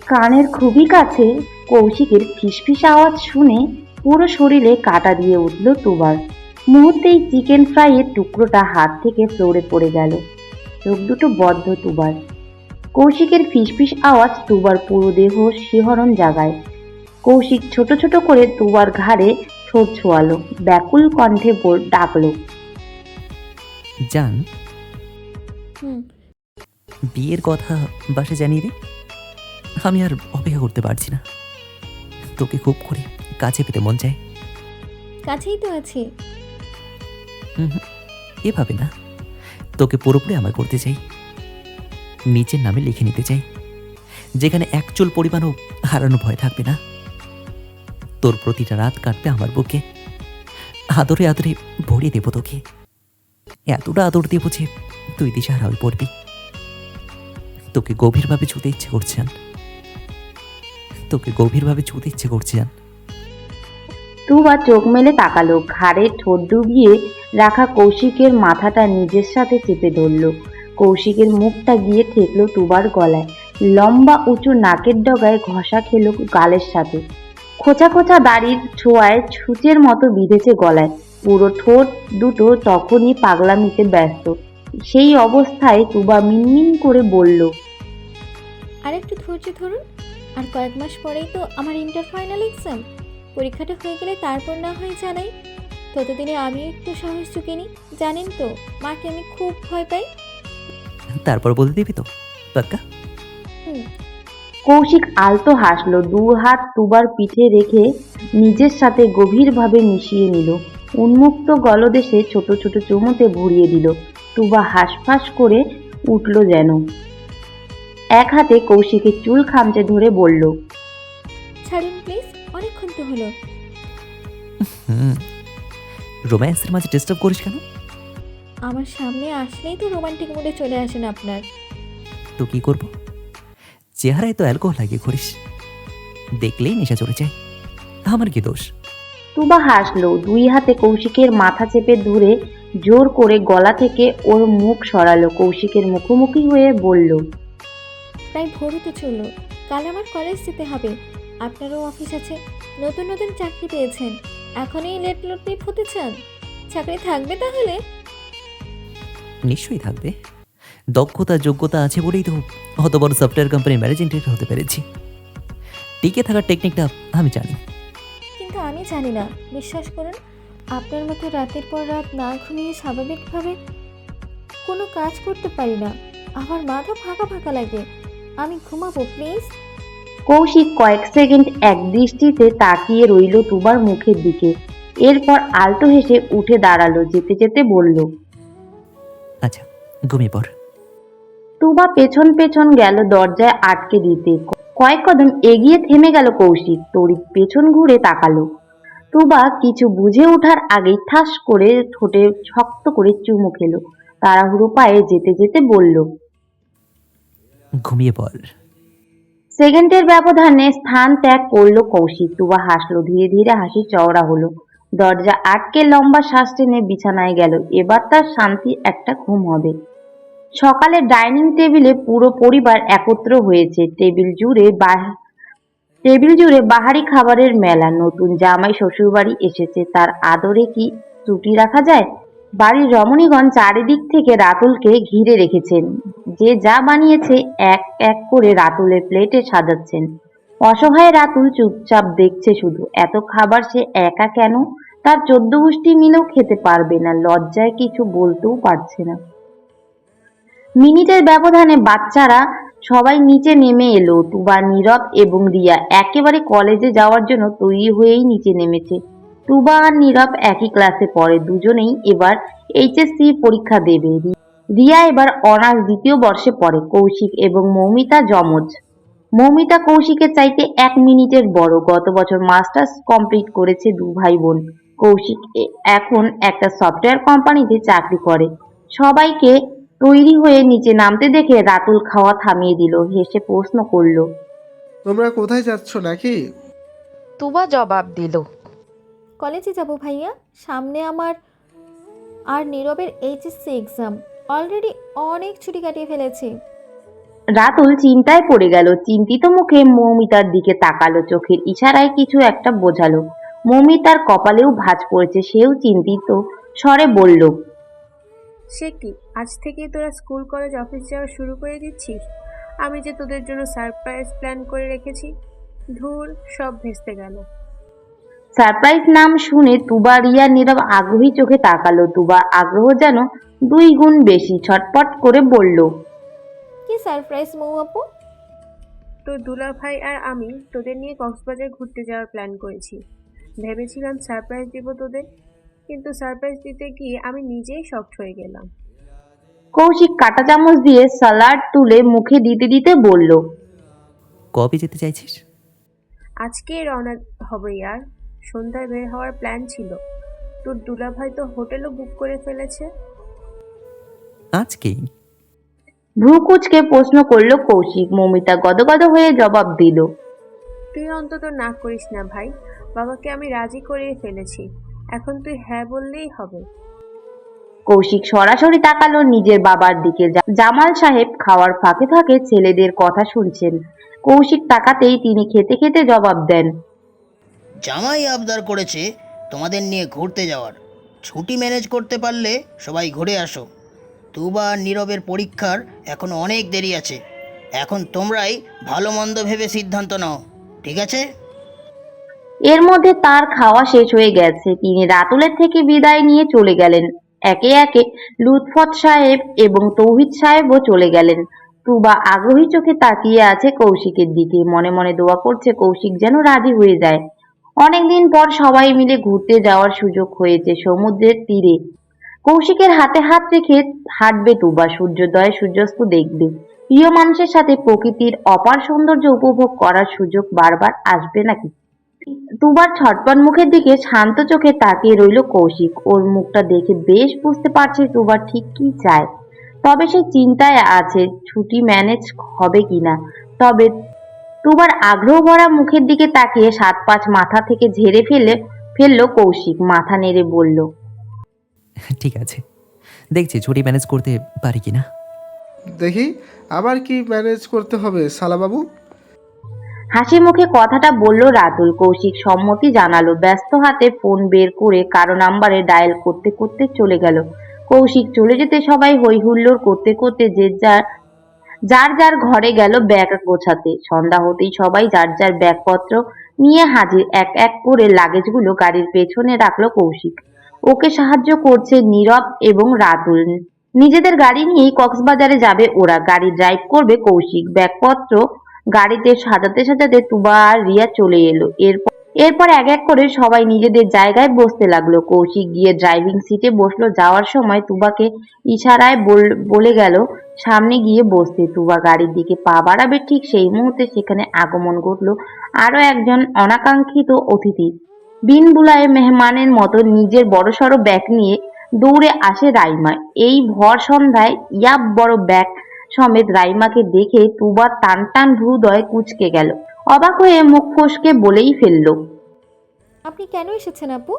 কানের খুবই কাছে কৌশিকের ফিসফিস আওয়াজ শুনে পুরো শরীরে কাঁটা দিয়ে উঠল তুবার। মুহূর্তেই চিকেন ফ্রাইয়ের টুকরোটা হাত থেকে ফ্লোরে পড়ে গেল। চোখ দুটো বদ্ধ তুবার। কৌশিকের ফিসফিস আওয়াজ তুবার পুরো দেহ শিহরণ জাগায়। কৌশিক ছোট ছোট করে তুবার ঘাড়ে ঠোঁট ছোঁয়ালো, ব্যাকুল কণ্ঠে ডাকলো, জান, হুম। বিয়ের কথা বাসে জানিয়ে দে। আমি আর অপেক্ষা করতে পারছি না। তোকে খুব করে কাছে পেতে মন চায়। কাছেই তো আছি। এভাবে না, তোকে পুরোপুরি আমার করতে চাই। নিচের নামে লিখে নিতে চাই, যেখানে এক চুল পরিমাণও হারানো ভয় থাকবে না। তোর প্রতিটা রাত কাটবে আমার বুকে। আদরে আদরে ভরিয়ে দেব তোকে। এতটা আদর দেব যে তুই দিশাহারা হয়ে পড়বি। তোকে গভীরভাবে ছুঁতে ইচ্ছে করছে জান। তোকে গভীরভাবে ছুঁতে ইচ্ছে করছে জান। তুবা চোখ মেলে তাকালো, ঘাড়ে ঠোঁট ডুবিয়ে রাখা কৌশিকের মাথাটা নিজের সাথে চেপে ধরল। কৌশিকের মুখটা গিয়ে ঠেকলো তুবার গলায়, লম্বা উঁচু নাকের ডগায় ঘষা খেলো গালের সাথে। খোঁচা খোঁচা দাড়ির ছোঁয়ায় ছুঁচের মতো বিঁধেছে গলায়। পুরো ঠোঁট দুটো তখনই পাগলামিতে ব্যস্ত। সেই অবস্থায় তুবা মিনমিন করে বলল, আর একটু ধৈর্য ধরুন। আর কয়েক মাস পরেই তো আমার ইন্টার ফাইনাল এক্সাম। পরীক্ষাটা হয়ে গেলে তারপর না হয় জানাই। ততদিনে আমিও একটু সাহস চুকিনি। জানেন তো, মাকে আমি খুব ভয় পাই। তারপর বলতে দিবি তো পাক্কা? হুম। কৌশিক আলতো হাসলো, দু হাত তুবার পিঠে রেখে নিজের সাথে গভীরভাবে মিশিয়ে নিল। উন্মুক্ত গলদেশে ছোট ছোট চুমুতে ভরিয়ে দিল। তুবা হাঁসফাঁস করে উঠল যেন। এক হাতে কৌশিকের চুল খামচে ধরে বলল, ছাড়ুন প্লিজ, অনেকক্ষণ তো হলো। রোম্যান্সের মাঝে ডিস্টার্ব করিস কেন? আমার সামনে আসলেই তো রোমান্টিক মুডে চলে আসেন আপনার। তো কি করবো? চেহারায় তো অ্যালকোহল লাগিয়ে করিস, দেখলেই নেশা চলে যায়। আমার কি দোষ? তুবা হাসলো, দুই হাতে কৌশিকের মাথা চেপে ধরে জোর করে গলা থেকে ওর মুখ সরালো। কৌশিকের মুখোমুখি হয়ে বলল, প্রায় ভোর হতে চললো। কাল আমার কলেজ যেতে হবে। আপনারও অফিস আছে। নতুন নতুন চাকরি পেয়েছেন, এখনই লেট লুটিপ হতে চান? চাকরি থাকবে তাহলে? নিশ্চয়ই থাকবে। দক্ষতা যোগ্যতা আছে বলেই তো অত বড় সফটওয়্যার কোম্পানির ম্যানেজিং ডিরেক্টর হতে পেরেছি। টিকে থাকার টেকনিকটা আমি জানি। কিন্তু আমি জানি না। বিশ্বাস করুন, আপনার মতো রাতের পর রাত না ঘুমিয়ে স্বাভাবিকভাবে কোনো কাজ করতে পারি না। আমার মাথা ফাঁকা ফাঁকা লাগে। আমি ঘুমাবো প্লিজ। কৌশিক কয়েক সেকেন্ড এক দৃষ্টিতে তাকিয়ে রইল তুবার মুখের দিকে। এরপর আলতো হেসে উঠে দাঁড়ালো, যেতে যেতে বলল, আচ্ছা, ঘুমিয়ে পড়। তুবা পেছন পেছন গেল দরজায় আটকে দিতে। কয়েক কদম এগিয়ে থেমে গেল কৌশিক, তড়িৎ পেছন ঘুরে তাকালো। তুবা কিছু বুঝে ওঠার আগেই ঠাস করে ঠোঁটে শক্ত করে চুমু খেলো। তাড়াহুড়ো পায়ে যেতে যেতে বলল, ঘুমিয়ে পড়। সেকেন্ডের ব্যবধানে স্থান ত্যাগ করলো কৌশিক। তুবা হাসলো, ধীরে ধীরে হাসি চওড়া হলো। দরজা আটকে লম্বা শ্বাস টেনে বিছানায় গেল। এবার তার শান্তি একটা ঘুম হবে। সকালে ডাইনিং টেবিলে পুরো পরিবার একত্র হয়েছে। টেবিল জুড়ে বাহারি খাবারের মেলা। নতুন জামাই শ্বশুরবাড়ি এসেছে, তার আদরে কি ত্রুটি রাখা যায়? বাড়ির রমণীগণ চারিদিক থেকে রাতুলকে ঘিরে রেখেছেন। যে যা বানিয়েছে এক এক করে রাতুলের প্লেটে সাজাচ্ছেন। অসহায় রাতুল চুপচাপ দেখছে শুধু। এত খাবার সে একা কেন? তার 14 গোষ্ঠী মিলেও খেতে পারবে না। লজ্জায় কিছু বলতেও পারছে না। মিনিটের ব্যবধানে বাচ্চারা সবাই নিচে নেমে এলো। তুবা, নীরব এবং রিয়া একেবারে কলেজে যাওয়ার জন্য তৈরি হয়েই নিচে নেমেছে। তুবা আর নীরব একই ক্লাসে পড়ে। দুজনেই এবার এইচএসসি পরীক্ষা দেবে। রিয়া এবার অনার্স দ্বিতীয় বর্ষে পড়ে। কৌশিক এবং মৌমিতা যমজ। মৌমিতা কৌশিকের চাইতে 1 মিনিটের বড়। গত বছর মাস্টার্স কমপ্লিট করেছে দু ভাই বোন। কৌশিক এখন একটা সফটওয়্যার কোম্পানিতে চাকরি করে। সবাইকে তৈরি হয়ে নিচে নামতে দেখে রাতুল খাওয়া থামিয়ে দিল, হেসে প্রশ্ন করল, তোমরা কোথায় যাচ্ছ নাকি? তুবা জবাব দিল, কলেজে যাব ভাইয়া। সামনে আমার আর নীরবের এইচএসসি এক্সাম। অলরেডি অনেক ছুটি কাটিয়ে ফেলেছি। রাতুল চিন্তায় পড়ে গেল। চিন্তিত মুখে মৌমিতার দিকে তাকালো, চোখের ইশারায় কিছু একটা বোঝালো। মৌমিতার কপালেও ভাঁজ পড়েছে, সেও চিন্তিত স্বরে বলল, সে কি, আজ থেকেই তোরা স্কুল কলেজ অফিস যাওয়া শুরু করে দিচ্ছিস? আমি যে তোদের জন্য সারপ্রাইজ প্ল্যান করে রেখেছি, ধুর, সব ভেস্তে গেল। সারপ্রাইজ নাম শুনে তুবা রিয়া নীরব আগ্রহী চোখে তাকালো। তুবার আগ্রহ যেন 2 গুণ বেশি, ছটপট করে বলল, কি সারপ্রাইজ মৌ আপু? তোর দুলা ভাই আর আমি তোদের নিয়ে কক্সবাজার ঘুরতে যাওয়ার প্ল্যান করেছি। ভেবেছিলাম সারপ্রাইজ দিব তোদের, কিন্তু সারপ্রাইজ দিতে গিয়ে আমি নিজেই শকড হয়ে গেলাম। কৌশিক কাঁটা চামচ দিয়ে সালাড তুলে মুখে দিতে দিতে বলল, কবে যেতে চাইছিস? আজকেই রওনা হবে ইয়ার। সন্ধ্যায় বের হওয়ার প্ল্যান ছিল। তোর দুলা ভাই তো হোটেলও বুক করে ফেলেছে। আজকেই? ভ্রু কুঁচকে প্রশ্ন করলো কৌশিক। মৌমিতা গদগদ হয়ে জবাব দিল, তুই অন্তত না করিস না ভাই, বাবাকে আমি রাজি করিয়ে ফেলেছি, এখন তুই হ্যাঁ বললেই হবে। কৌশিক সরাসরি তাকালো নিজের বাবার দিকে। জামাল সাহেব খাওয়ার ফাঁকে ফাঁকে ছেলেদের কথা শুনছেন। কৌশিক তাকাতেই তিনি খেতে খেতে জবাব দেন, জামাই আবদার করেছে তোমাদের নিয়ে ঘুরতে যাওয়ার। ছুটি ম্যানেজ করতে পারলে সবাই ঘুরে আসো। তুবা আর নীরবের পরীক্ষার এখনো অনেক দেরি আছে। এখন তোমরাই ভালো মন্দ ভেবে সিদ্ধান্ত নাও, ঠিক আছে? এর মধ্যে তার খাওয়া শেষ হয়ে গেছে। তিনি রাতুলের থেকে বিদায় নিয়ে চলে গেলেন। একে একে লুৎফত সাহেব এবং তৌহিদ সাহেবও চলে গেলেন। তুবা আগ্রহী চোখে তাকিয়ে আছে কৌশিকের দিকে। মনে মনে দোয়া করছে কৌশিক যেন রাজি হয়ে যায়। অনেকদিন পর সবাই মিলে ঘুরতে যাওয়ার সুযোগ হয়েছে সমুদ্রের তীরে। কৌশিকের হাতে হাত রেখে হাঁটবে তুবা, সূর্যোদয় সূর্যাস্ত দেখবে। প্রিয় মানুষের সাথে প্রকৃতির অপার সৌন্দর্য উপভোগ করার সুযোগ বারবার আসবে নাকি? তুবার ছটপট মুখের দিকে শান্ত চোখে তাকিয়ে রইল কৌশিক। ওর মুখটা দেখে বেশ বুঝতে পারছে তুবার ঠিক কি চায়। তবে সে চিন্তায় আছে ছুটি ম্যানেজ হবে কিনা। তবে তুবার আগ্রহ ভরা মুখের দিকে তাকিয়ে 7-5 মাথা থেকে ঝেড়ে ফেললো কৌশিক। মাথা নেড়ে বলল, ঠিক আছে, দেখছি ছুটি ম্যানেজ করতে পারি কিনা। দেখি আবার কি ম্যানেজ করতে হবে শালাবাবু? হাসি মুখে কথাটা বলল রাতুল। কৌশিক সম্মতি জানালো। ব্যস্ত হাতে ফোন বের করে কারো নাম্বারে ডায়াল করতে করতে চলে গেল। কৌশিক চলে যেতে সবাই হই হুল্লোড় করতে করতে যার যার ঘরে গেল ব্যাগ গোছাতে। সন্ধ্যা হতেই সবাই যার যার ব্যাগপত্র নিয়ে হাজির। এক এক করে লাগেজগুলো গাড়ির পেছনে রাখলো কৌশিক। ওকে সাহায্য করছে নীরব এবং রাতুল। নিজেদের গাড়ি নিয়েই কক্সবাজারে যাবে ওরা। গাড়ি ড্রাইভ করবে কৌশিক। ব্যাগপত্র গাড়িতে সাজাতে সাজাতে তুবা আর রিয়া চলে এলো। এরপর এক এক করে সবাই নিজেদের জায়গায় বসতে লাগলো। কৌশিক গিয়ে ড্রাইভিং সিটে বসলো। যাওয়ার সময় তুবাকে ইশারায় বলে গেল সামনে গিয়ে বসতে। তুবা গাড়ির দিকে পা বাড়াবে, ঠিক সেই মুহূর্তে সেখানে আগমন ঘটলো আরো একজন অনাকাঙ্ক্ষিত অতিথি। বিন বুলায় মেহমানের মতো নিজের বড়সড় ব্যাগ নিয়ে দৌড়ে আসে রাইমা। এই ভর সন্ধ্যায় ইয়াব বড় ব্যাগ সমেত রাইমাকে দেখে তুবার টান টান হৃদয় কুঁচকে গেল। অবাক হয়ে মুখ ফসকে বলেই ফেলল, আপনি কেন এসেছেন আপু?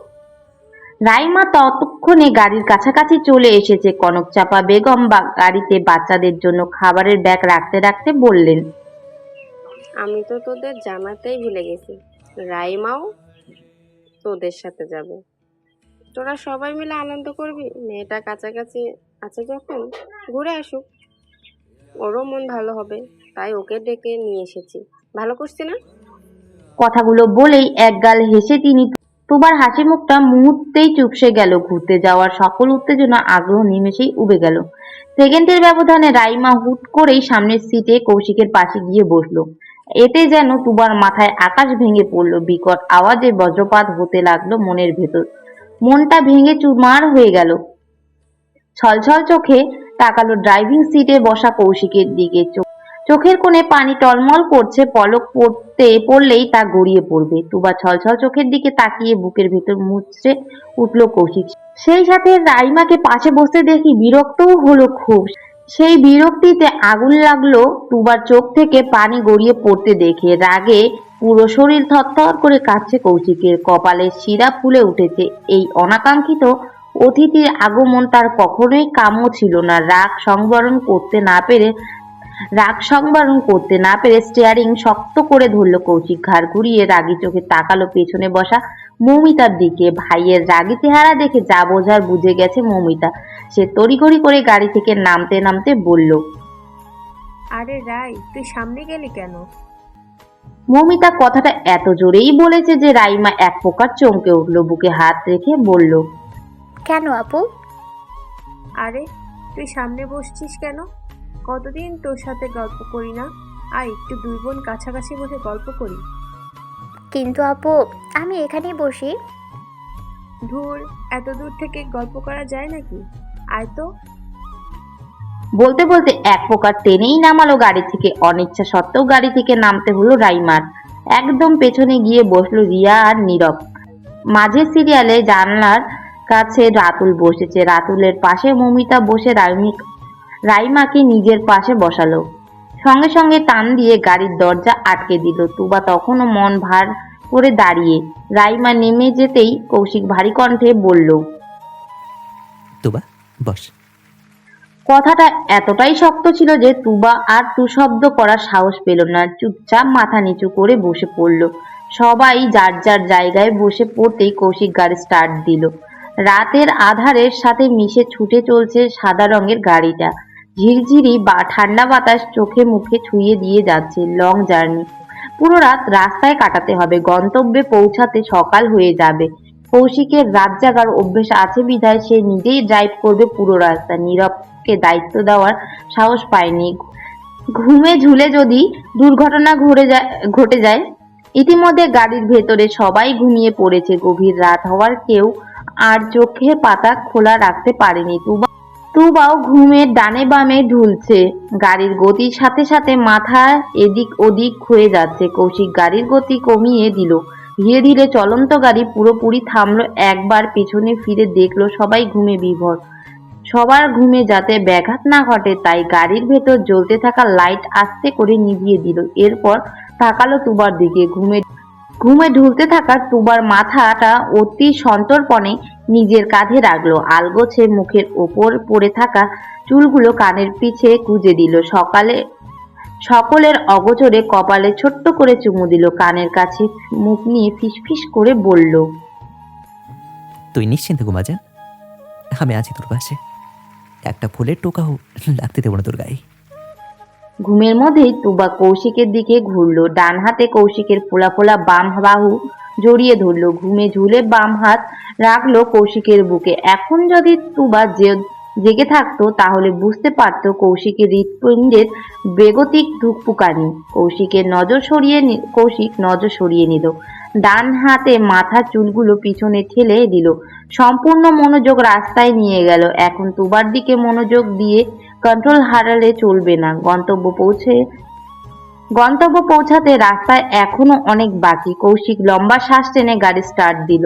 রাইমা ততক্ষণে গাড়ির কাছাকাছি চলে এসেছে। কনকচাপা বেগম গাড়িতে বাচ্চাদের জন্য খাবারের ব্যাগ রাখতে রাখতে বললেন, আমি তো তোদের জানাতেই ভুলে গেছি, রাইমাও তোদের সাথে যাবে। তোরা সবাই মিলে আনন্দ করবি। মেয়েটা কাছাকাছি আছে যখন, ঘুরে আসুক, ওরও মন ভালো হবে, তাই ওকে ডেকে নিয়ে এসেছি। ভালো করছি না? কথাগুলো বলেই একগাল হেসে তিনি তুবার হাসি মুখটা মুহূর্তেই চুপসে গেল। ঘুরতে যাওয়ার সকল উত্তেজনা আগ্রহ নিমেষেই উবে গেল। সেকেন্ডের ব্যবধানে রাইমা হুট করেই সামনের সিটে কৌশিকের পাশে গিয়ে বসলো। এতে যেন তুবার মাথায় আকাশ ভেঙে পড়লো। বিকট আওয়াজে বজ্রপাত হতে লাগলো মনের ভেতর। মনটা ভেঙে চুরমার হয়ে গেল। ছলছল চোখে তাকালো ড্রাইভিং সিটে বসা কৌশিকের দিকে। চোখের কোণে পানি টলমল করছে, পলক পড়লেই তা গড়িয়ে পড়বে। তুবা ছলছল চোখের দিকে তাকিয়ে বুকের ভেতর মুচড়ে উঠল কৌশিক। সেই সাথে রাইমাকে পাশে বসতে দেখি বিরক্তও হলো খুব। সেই বিরক্তিতে আগুন লাগলো তুবার চোখ থেকে পানি গড়িয়ে পড়তে দেখে। রাগে পুরো শরীর থরথর করে কাঁপছে কৌশিকের। কপালে শিরা ফুলে উঠেছে। এই অনাকাঙ্ক্ষিত অতিথির আগমন তার কখনোই কাম্য ছিল না। রাগ সংবরণ করতে না পেরে স্টিয়ারিং শক্ত করে ধরল কৌশিক। ঘাড় ঘুরিয়ে রাগী চোখে তাকালো পেছনে বসা মৌমিতার দিকে। ভাইয়ের রাগী চেহারা দেখে যা বোঝার বুঝে গেছে মৌমিতা। সে তড়িঘড়ি করে গাড়ি থেকে নামতে নামতে বলল, আরে রাই, তুই সামনে গেলি কেন? মৌমিতা কথাটা এত জোরেই বলেছে যে রাইমা এক প্রকার চমকে উঠল। বুকে হাত রেখে বলল, কেন আপু? আরে তুই সামনে বসছিস কেন? কতদিন তোর সাথে গল্প করি না। আয় একটু দুই বোন কাছাকাছি বসে গল্প করি। কিন্তু আপু, আমি এখানেই বসি। ধুর, এত দূর থেকে গল্প করা যায় নাকি? আয় তো। বলতে বলতে এক প্রকার টেনেই নামালো গাড়ি থেকে। অনিচ্ছা সত্ত্বেও গাড়ি থেকে নামতে হলো রাইমার। একদম পেছনে গিয়ে বসলো রিয়া আর নীরব। মাঝের সিরিয়ালে জানলার কাছে রাতুল বসেছে। রাতুলের পাশে মৌমিতা বসে রাইমাকে নিজের পাশে বসালো। সঙ্গে সঙ্গে টান দিয়ে গাড়ির দরজা আটকে দিল। তুবা তখনও মন ভার করে দাঁড়িয়ে। রাইমা নেমে যেতেই কৌশিক ভারী কণ্ঠে বলল, তুবা বস। কথাটা এতটাই শক্ত ছিল যে তুবা আর টু শব্দ করার সাহস পেল না। চুপচাপ মাথা নিচু করে বসে পড়ল। সবাই যার যার জায়গায় বসে পড়তেই কৌশিক গাড়ি স্টার্ট দিল। রাতের আধারের সাথে মিশে ছুটে চলছে সাদা রঙের গাড়িটা। ঝিরঝিরি বা ঠান্ডা বাতাস চোখে মুখে ছুঁয়ে দিয়ে যাচ্ছে। লং জার্নি, পুরো রাত রাস্তায় কাটাতে হবে। গন্তব্যে পৌঁছাতে সকাল হয়ে যাবে। কৌশিকের রাত জাগার অভ্যেস আছে বিধায় সে নিজেই ড্রাইভ করবে পুরো রাস্তা। নীরবকে দায়িত্ব দেওয়ার সাহস পায়নি। ঘুমে ঝুলে যদি দুর্ঘটনা ঘটে যায়। ইতিমধ্যে গাড়ির ভেতরে সবাই ঘুমিয়ে পড়েছে। গভীর রাত হওয়ার কেউ আর চোখের পাতা খোলা রাখতে পারেনি। তুবাও ঘুমের ডানে বামে ঢুলছে। গাড়ির গতির সাথে সাথে মাথা এদিক ওদিক হয়ে যাচ্ছে। কৌশিক গাড়ির গতি কমিয়ে দিল। ধীরে ধীরে চলন্ত গাড়ি পুরোপুরি থামলো। একবার পেছনে ফিরে দেখলো সবাই ঘুমে বিভোর। সবার ঘুমে যাতে ব্যাঘাত না ঘটে তাই গাড়ির ভেতর জ্বলতে থাকা লাইট আস্তে করে নিভিয়ে দিল। এরপর তাকালো তুবার দিকে। ঘুমে ঢুলতে থাকা তুবার মাথাটা অতি সন্তর্পণে নিজের কাঁধে রাখলো। আলগোছে মুখের ওপর পড়ে থাকা চুলগুলো কানের পিছে গুজে দিল। সকলের অগোচরে কপালে ছোট্ট করে চুমু দিল। কানের কাছে মুখ নিয়ে ফিসফিস করে বলল, তুই নিশ্চিন্তে ঘুমা যান, আমি আছি তোর পাশে। একটা ফুলের টোকাও লাগতে দেবো না তোর গায়ে। ঘুমের মধ্যেই তুবা কৌশিকের দিকে ঘুরলো। ডান হাতে কৌশিকের ফোলা ফোলা বাম বাহু জড়িয়ে ধরলো। ঘুমে ঝুলে বাম হাত রাখলো কৌশিকের বুকে। এখন যদি তুবা জেগে থাকতো তাহলে বুঝতে পারতো কৌশিকের হৃৎপিণ্ডের বেগতিক ধুকপুকানি। কৌশিক নজর সরিয়ে নিল। ডান হাতে মাথার চুলগুলো পিছনে ঠেলে দিল। সম্পূর্ণ মনোযোগ রাস্তায় নিয়ে গেল। এখন তুবার দিকে মনোযোগ দিয়ে কন্ট্রোল হারালে চলবে না। গন্তব্য পৌঁছাতে রাস্তায় এখনো অনেক বাকি। কৌশিক লম্বা শ্বাস টেনে গাড়ি স্টার্ট দিল।